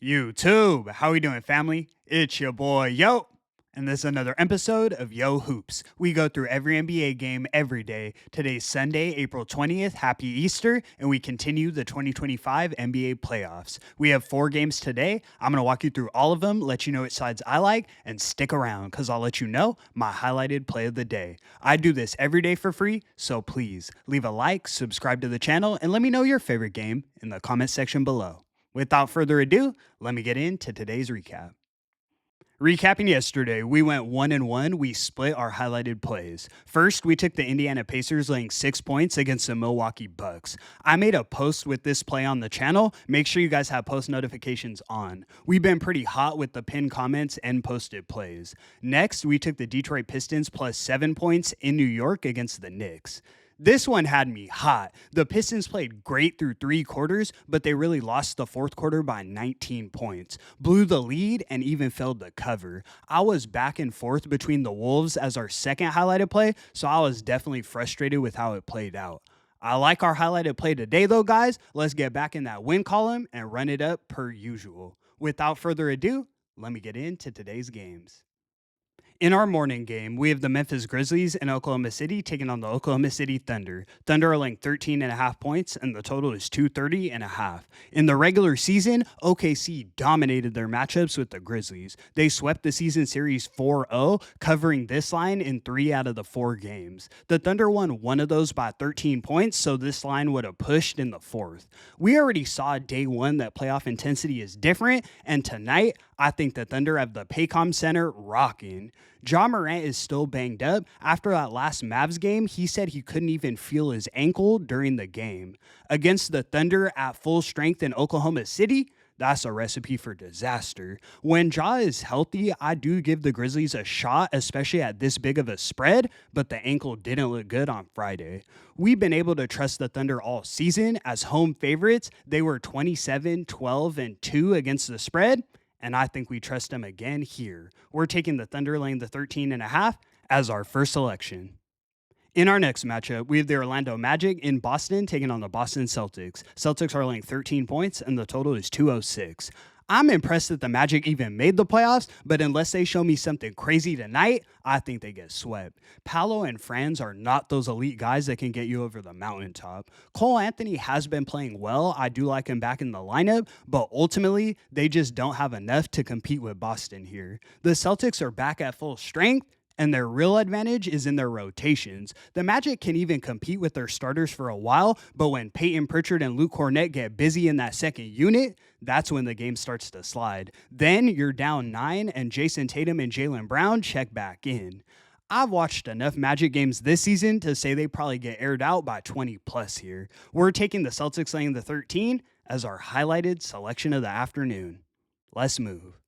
YouTube, how we doing, family? It's your boy Yo, and this is another episode of Yo Hoops. We go through every NBA game every day. Today's Sunday, April 20th. Happy Easter, and we continue the 2025 NBA playoffs. We have 4 games today. I'm going to walk you through all of them, let you know which sides I like, and stick around because I'll let you know my highlighted play of the day. I do this every day for free, so please leave a like, subscribe to the channel, and let me know your favorite game in the comment section below. Without further ado, let me get into today's recap. Recapping yesterday, we went 1-1. We split our highlighted plays. First, we took the Indiana Pacers laying 6 points against the Milwaukee Bucks. I made a post with this play on the channel. Make sure you guys have post notifications on. We've been pretty hot with the pinned comments and posted plays. Next, we took the Detroit Pistons plus 7 points in New York against the Knicks. This one had me hot. The Pistons played great through 3 quarters, but they really lost the fourth quarter by 19 points, blew the lead, and even failed to cover. I was back and forth between the Wolves as our second highlighted play, so I was definitely frustrated with how it played out. I like our highlighted play today, though, guys. Let's get back in that win column and run it up per usual. Without further ado, let me get into today's games. In our morning game, we have the Memphis Grizzlies in Oklahoma City taking on the Oklahoma City Thunder. Thunder are laying 13.5 points, and the total is 230.5. In the regular season, OKC dominated their matchups with the Grizzlies. They swept the season series 4-0, covering this line in 3 out of the 4 games. The Thunder won one of those by 13 points, so this line would have pushed in the fourth. We already saw day one that playoff intensity is different, and tonight, I think the Thunder have the Paycom Center rocking. Ja Morant is still banged up. After that last Mavs game, he said he couldn't even feel his ankle during the game. Against the Thunder at full strength in Oklahoma City, that's a recipe for disaster. When Ja is healthy, I do give the Grizzlies a shot, especially at this big of a spread, but the ankle didn't look good on Friday. We've been able to trust the Thunder all season as home favorites. They were 27, 12, and 2 against the spread, and I think we trust them again here. We're taking the Thunder laying the 13.5 as our first selection. In our next matchup, we have the Orlando Magic in Boston taking on the Boston Celtics. Celtics are laying 13 points, and the total is 206. I'm impressed that the Magic even made the playoffs, but unless they show me something crazy tonight, I think they get swept. Paolo and Franz are not those elite guys that can get you over the mountaintop. Cole Anthony has been playing well. I do like him back in the lineup, but ultimately, they just don't have enough to compete with Boston here. The Celtics are back at full strength, and their real advantage is in their rotations. The Magic can even compete with their starters for a while, but when Peyton Pritchard and Luke Kornet get busy in that second unit, that's when the game starts to slide. Then you're down 9, and Jason Tatum and Jaylen Brown check back in. I've watched enough Magic games this season to say they probably get aired out by 20 plus here. We're taking the Celtics laying the 13 as our highlighted selection of the afternoon. Let's move.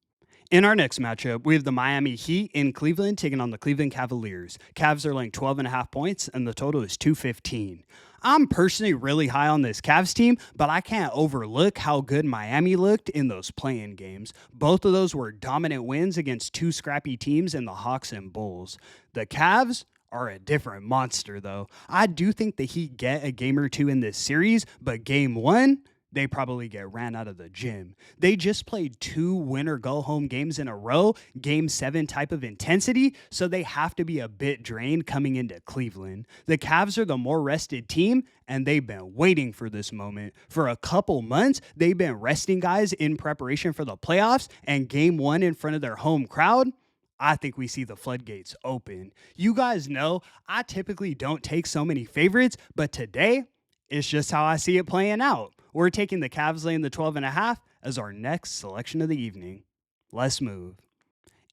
In our next matchup, we have the Miami Heat in Cleveland taking on the Cleveland Cavaliers. Cavs are laying 12.5 points, and the total is 215. I'm personally really high on this Cavs team, but I can't overlook how good Miami looked in those play-in games. Both of those were dominant wins against 2 scrappy teams in the Hawks and Bulls. The Cavs are a different monster, though. I do think the Heat get a game or 2 in this series, but game 1, they probably get ran out of the gym. They just played 2 win-or-go-home games in a row, game 7 type of intensity, so they have to be a bit drained coming into Cleveland. The Cavs are the more rested team, and they've been waiting for this moment. For a couple months, they've been resting guys in preparation for the playoffs, and game 1 in front of their home crowd, I think we see the floodgates open. You guys know I typically don't take so many favorites, but today, it's just how I see it playing out. We're taking the Cavs laying the 12.5 as our next selection of the evening. Let's move.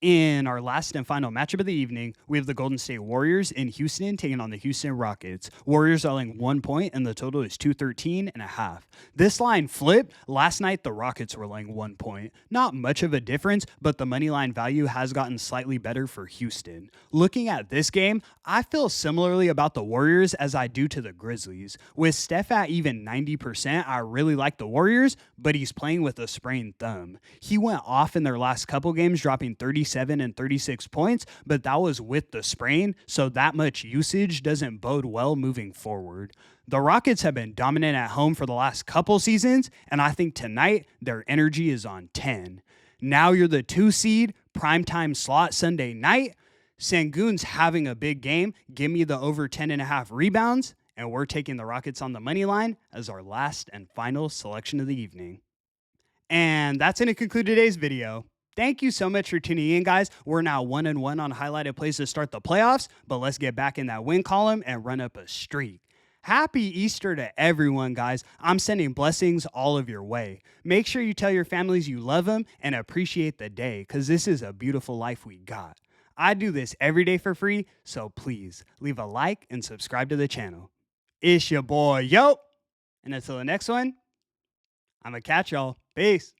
In our last and final matchup of the evening, we have the Golden State Warriors in Houston taking on the Houston Rockets. Warriors are laying 1 point, and the total is 213.5. This line flipped. Last night, the Rockets were laying 1 point. Not much of a difference, but the money line value has gotten slightly better for Houston. Looking at this game, I feel similarly about the Warriors as I do to the Grizzlies. With Steph at even 90%, I really like the Warriors, but he's playing with a sprained thumb. He went off in their last couple games, dropping 36 27 and 36 points, but that was with the sprain, so that much usage doesn't bode well moving forward. The Rockets have been dominant at home for the last couple seasons, and I think tonight their energy is on 10. Now you're the 2 seed, primetime slot Sunday night. Sengun's having a big game. Give me the over 10.5 rebounds, and we're taking the Rockets on the money line as our last and final selection of the evening. And that's going to conclude today's video. Thank you so much for tuning in, guys. We're now 1-1 on highlighted plays to start the playoffs, but let's get back in that win column and run up a streak. Happy Easter to everyone, guys. I'm sending blessings all of your way. Make sure you tell your families you love them and appreciate the day, because this is a beautiful life we got. I do this every day for free, so please leave a like and subscribe to the channel. It's your boy, Yo. And until the next one, I'm going to catch y'all. Peace.